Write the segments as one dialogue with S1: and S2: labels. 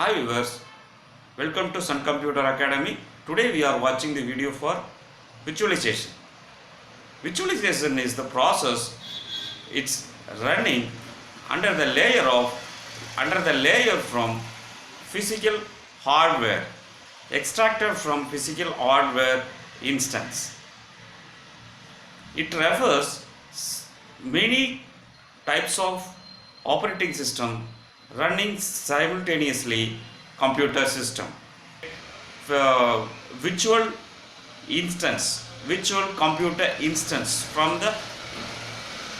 S1: Hi viewers, welcome to Sun Computer Academy. Today we are watching the video for visualization. Visualization is the process, it's running under the layer from physical hardware, extracted from physical hardware instance. It refers many types of operating system running simultaneously computer system. Virtual virtual computer instance from the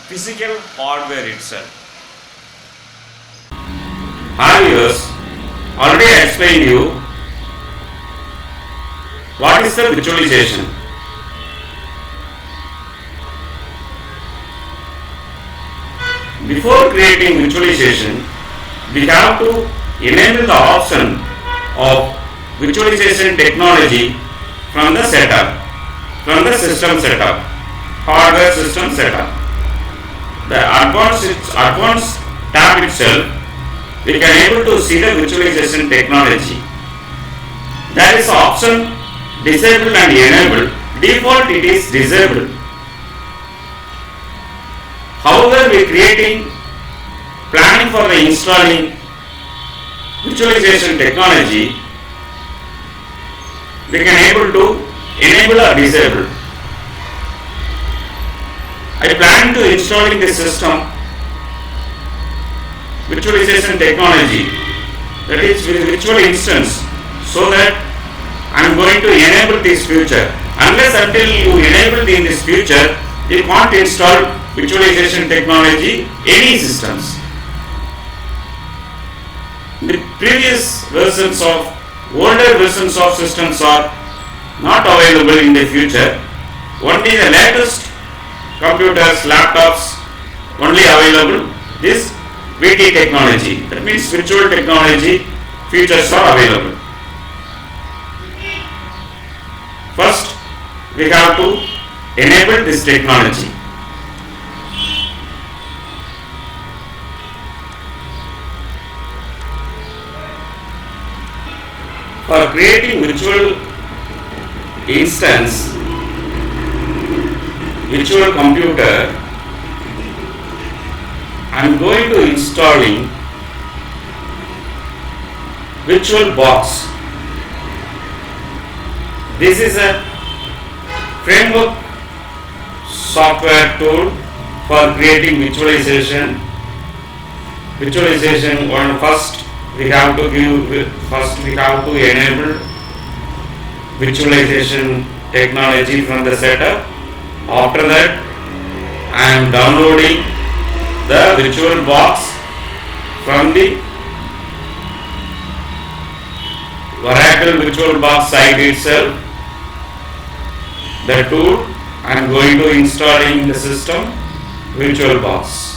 S1: physical hardware itself. Hi viewers, already I explained you what is the visualization. Before creating visualization, we have to enable the option of visualization technology from the setup, from the system setup, hardware system setup. The advanced tab itself, we can able to see the visualization technology. There is option disabled and enabled. Default it is disabled. However, we creating planning for the installing visualization technology, we can able to enable or disable. I plan to installing the system visualization technology, that is virtual instance, so that I am going to enable this feature. Unless until you enable in this feature, you can't install visualization technology any systems. The previous versions of older versions of systems are not available in the future. Only the latest computers, laptops only available this VT technology. That means virtual technology features are available. First, we have to enable this technology. For creating virtual instance, virtual computer, I am going to installing VirtualBox. This is a framework software tool for creating visualization. Visualization first we have to enable visualization technology from the setup. After that, I am downloading the VirtualBox from the Oracle VirtualBox site itself. The tool I am going to install in the system VirtualBox.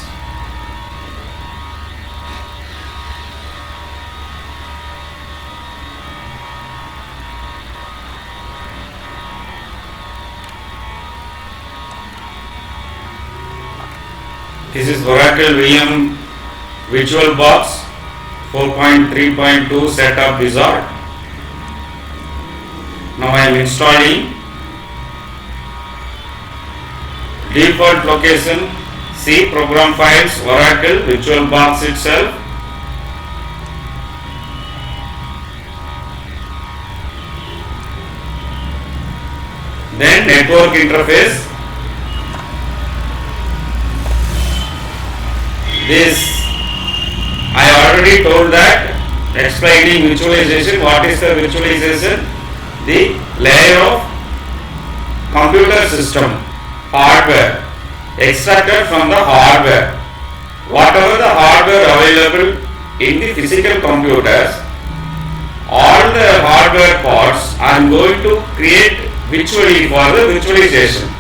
S1: This is Oracle VM VirtualBox 4.3.2 setup wizard. Now I am installing. Default location, C program files, Oracle VirtualBox itself. Then network interface. This I already told that, explaining visualization. What is the visualization? The layer of computer system, hardware, extracted from the hardware. Whatever the hardware available in the physical computers, all the hardware parts I am going to create virtually for the visualization.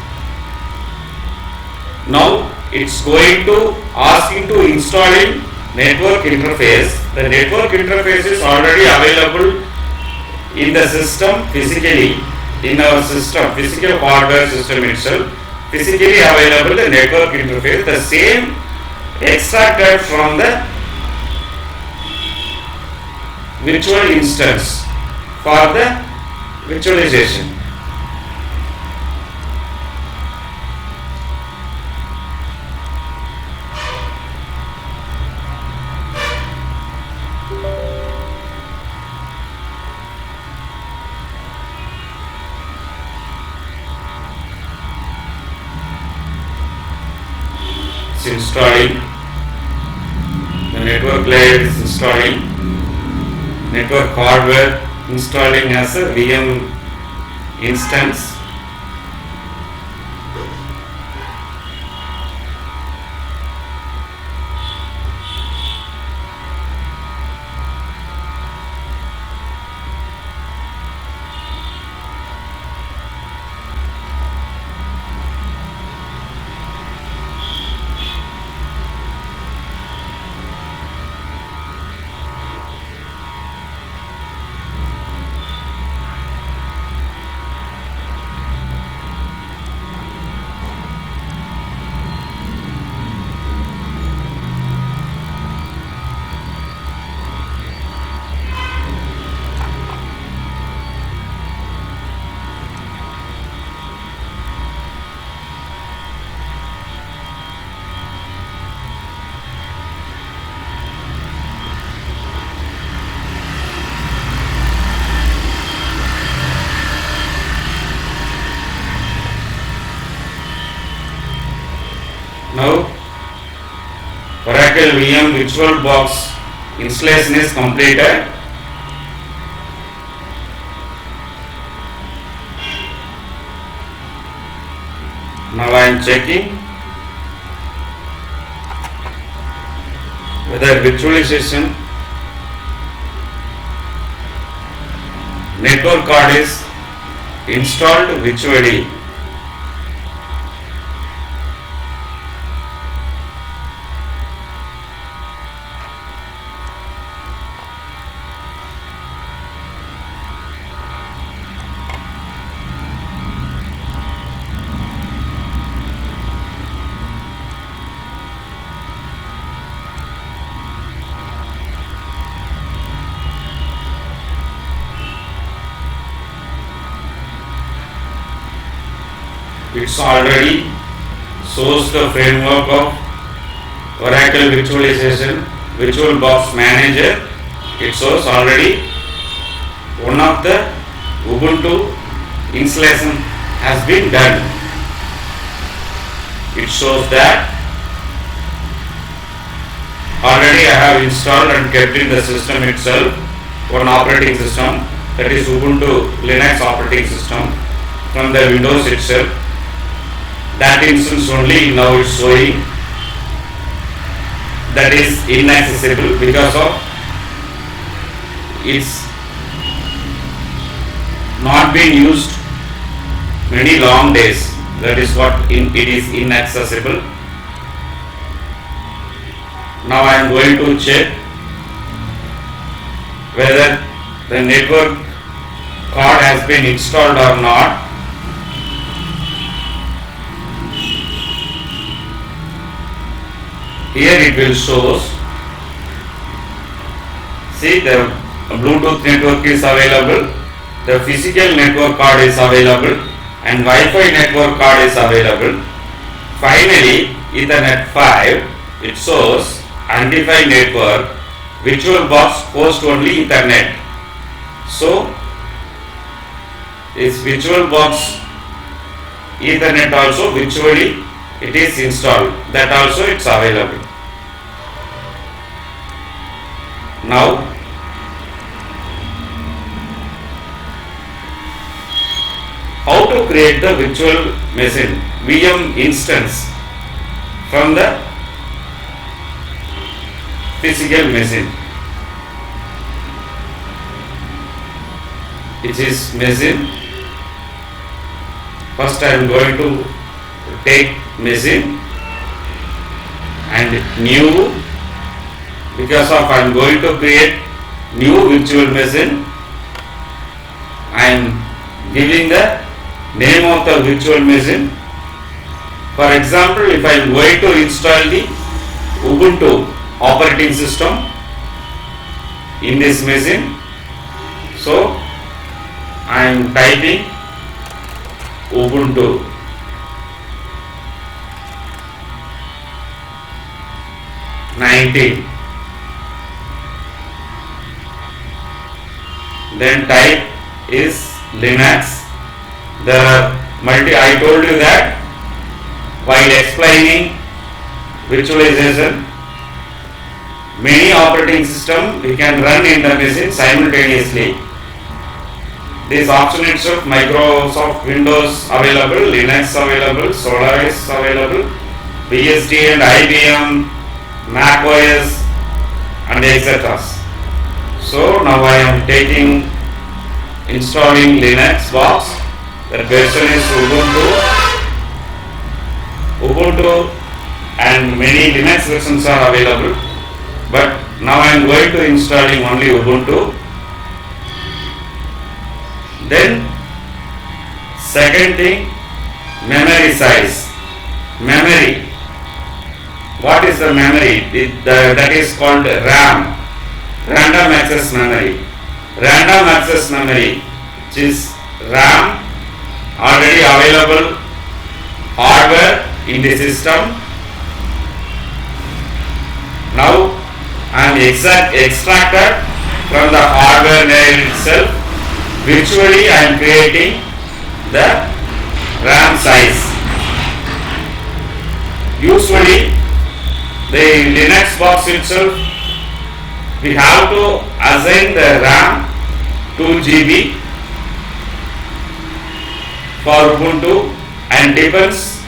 S1: Now it's going to asking to installing network interface. The network interface is already available in the system physically, in our system, physical hardware system itself, physically available the network interface, the same extracted from the virtual instance for the virtualization. It's installing, the network layer is installing, network hardware installing as a VM instance. Now Oracle VM VirtualBox installation is completed. Now I am checking whether virtualization network card is installed virtually. It's already shows the framework of Oracle Virtualization VirtualBox Manager. It shows already one of the Ubuntu installation has been done. It shows that already I have installed and kept in the system itself one operating system, that is Ubuntu Linux operating system from the Windows itself. That instance only now is showing that is inaccessible because of it's not been used many long days. That is what it is inaccessible. Now I am going to check whether the network card has been installed or not. Here it will show, see, the Bluetooth network is available, the physical network card is available, and Wi-Fi network card is available. Finally, Ethernet 5, it shows undefined network, VirtualBox host only Ethernet. So, this VirtualBox Ethernet also virtually it is installed, that also it's available. Now how to create the virtual machine VM instance from the physical machine, which is machine. First I am going to take machine and new, because of I am going to create new virtual machine. I am giving the name of the virtual machine. For example, if I am going to install the Ubuntu operating system, in this machine. So I am typing Ubuntu. Then type is Linux. There are I told you that while explaining virtualization, many operating system we can run in the machine simultaneously. This option itself, Microsoft Windows available, Linux available, Solaris available, BSD and IBM, Mac OS and etc. So now I am installing Linux box. The version is Ubuntu and many Linux versions are available, but now I am going to installing only Ubuntu. Then second thing, memory size. Memory. What is the memory? That is called RAM. Random access memory. Random access memory, which is RAM, already available hardware in the system. Now I am extracted from the hardware layer itself. Virtually I am creating the RAM size. Usually the Linux box itself, we have to assign the RAM 2 GB for Ubuntu, and depends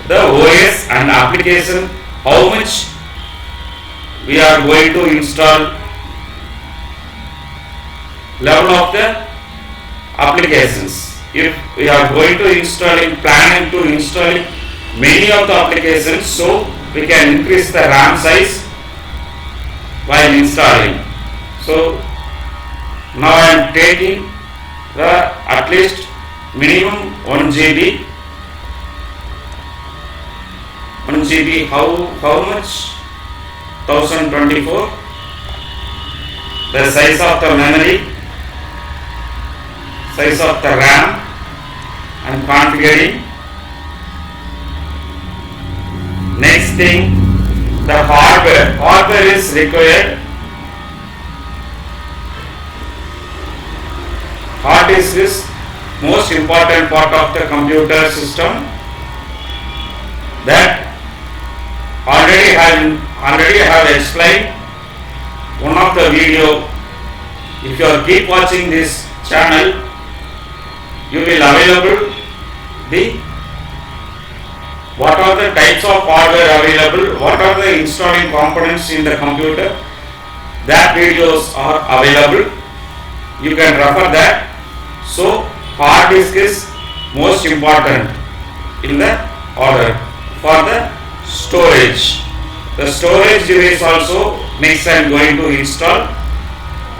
S1: the OS and application how much we are going to install, level of the applications. If we are going to planning to installing many of the applications, so we can increase the RAM size while installing. So now I am taking the at least minimum 1 GB. 1 GB, how much? 1024. The size of the memory, size of the RAM, and configuring. Next thing, the hardware. Hardware is required. Hard disk is most important part of the computer system. That already I have explained one of the video. If you keep watching this channel, you will available what are the types of hardware available, what are the installing components in the computer. That videos are available. You can refer that. So hard disk is most important in the order. For the storage, the storage device also next I am going to install,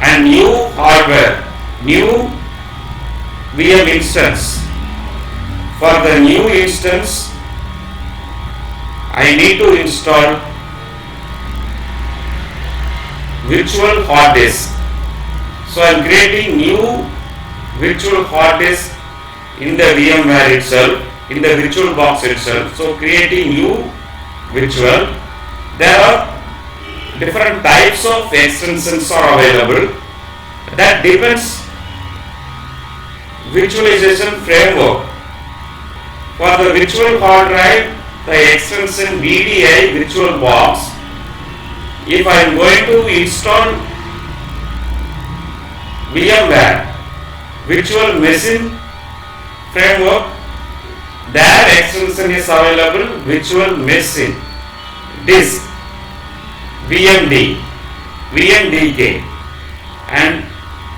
S1: and new hardware, new VM instance. For the new instance, I need to install virtual hard disk. So I am creating new virtual hard disk in the VMware itself, in the virtual box itself. So creating new virtual. There are different types of extensions are available. That depends virtualization framework. For the virtual hard drive, the extension VDI virtual box. If I am going to install VMware virtual machine framework, their extension is available virtual machine disk VMD, VMDK, and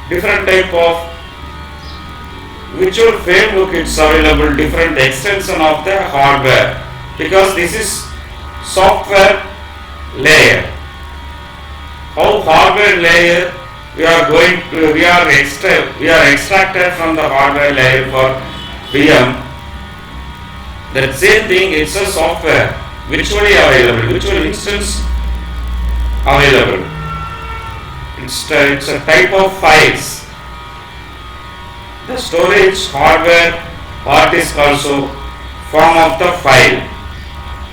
S1: different type of virtual framework is available, different extension of the hardware, because this is software layer. How hardware layer we are extracted from the hardware layer for VM. That same thing, it's a software virtually available, virtual instance available. It's a type of files. The storage hardware hard disk also form of the file.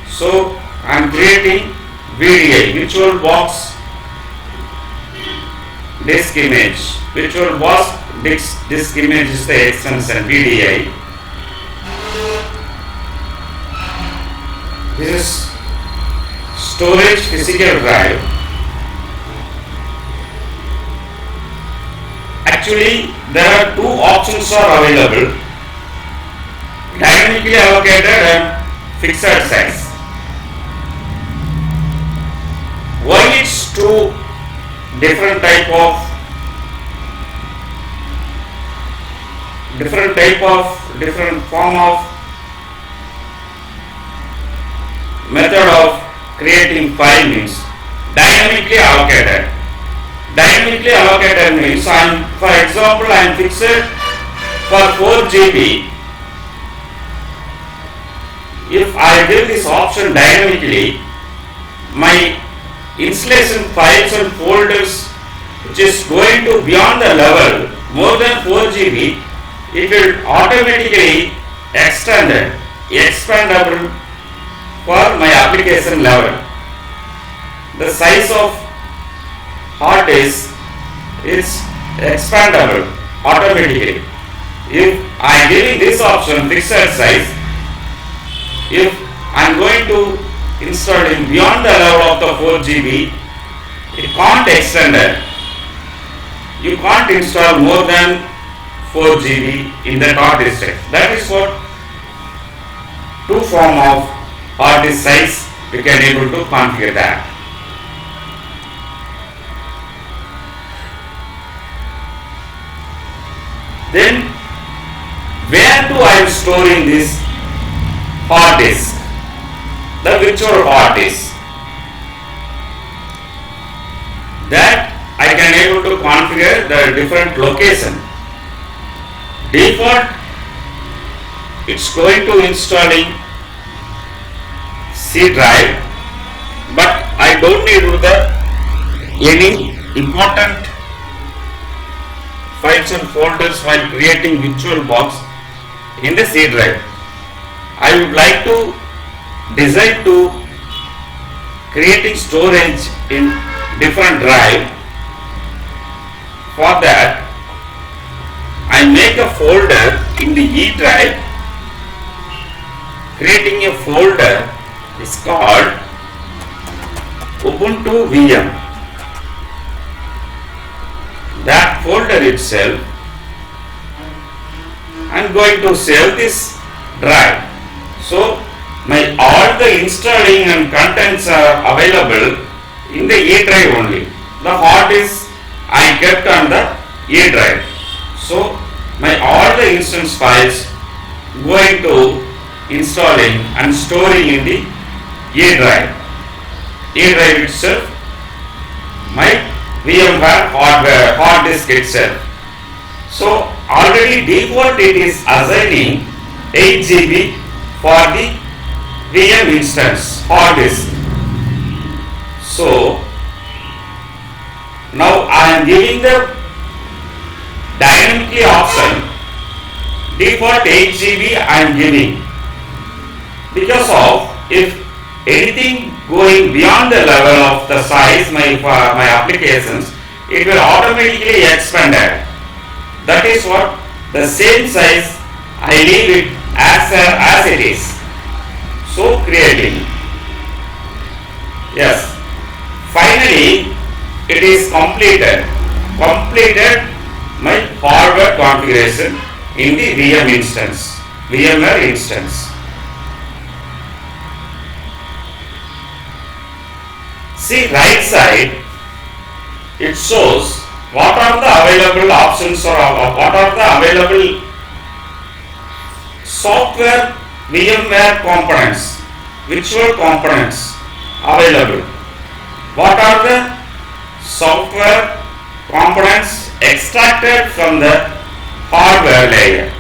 S1: So I am creating VDI, virtual box disk image. Virtual box disk image is the extension VDI. This is storage physical drive. Actually, there are two options are available: dynamically allocated and fixed size. Why it's two different form of method of creating file means dynamically allocated. Dynamically allocated means for example I am fixed for 4 GB. If I give this option dynamically, my installation files and folders which is going to beyond the level more than 4 GB, it will automatically expandable for my application level. The size of hard disk is expandable automatically. If I am giving this option fixed size, if I am going to install in beyond the level of the 4 GB, it can't extend it. You can't install more than 4 GB in the hard disk. That is what two form of hard disk size we can able to configure that. Then where do I am storing this hard disk? The virtual hard disk. That I can able to configure the different location. Default, it's going to installing C drive, but I don't need any important files and folders while creating virtual box in the C drive. I would like to design to creating storage in different drive. For that, I make a folder in the E drive. Creating a folder is called Ubuntu VM. That folder itself, I am going to save this drive. So my all the installing and contents are available in the E drive only. The hard disk I kept on the E drive. So my all the instance files going to installing and storing in the E drive. E drive itself, my VMware hard disk itself. So already default it is assigning 8 GB for the VM instance hard disk. So now I am giving the dynamically option. Default 8 GB I am giving, because of if anything going beyond the level of the size my applications, it will automatically expand it. That is what the same size I leave it as it is. So creating, yes, finally it is completed my hardware configuration in the VMware instance. See right side, it shows what are the available options or what are the available software VMware components, virtual components available. What are the software components extracted from the hardware layer?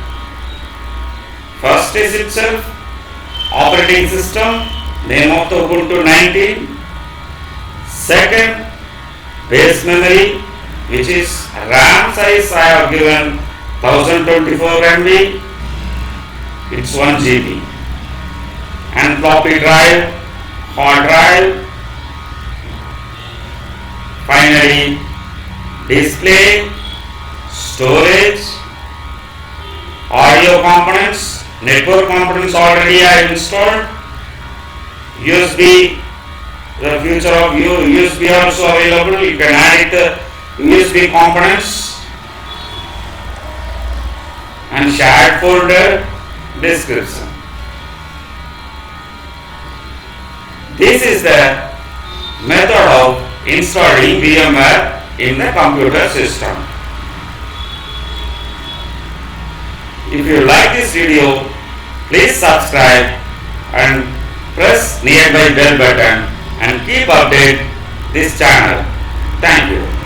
S1: First is itself operating system, name of the Ubuntu 19. Second, base memory, which is RAM size I have given 1024 MB, it's 1 GB, and floppy drive, hard drive, finally display, storage, audio components, network components already I have installed, USB, the future of USB also available, you can add it USB components, and shared folder description. This is the method of installing VMware in the computer system. If you like this video, please subscribe and press nearby bell button and keep update this channel. Thank you.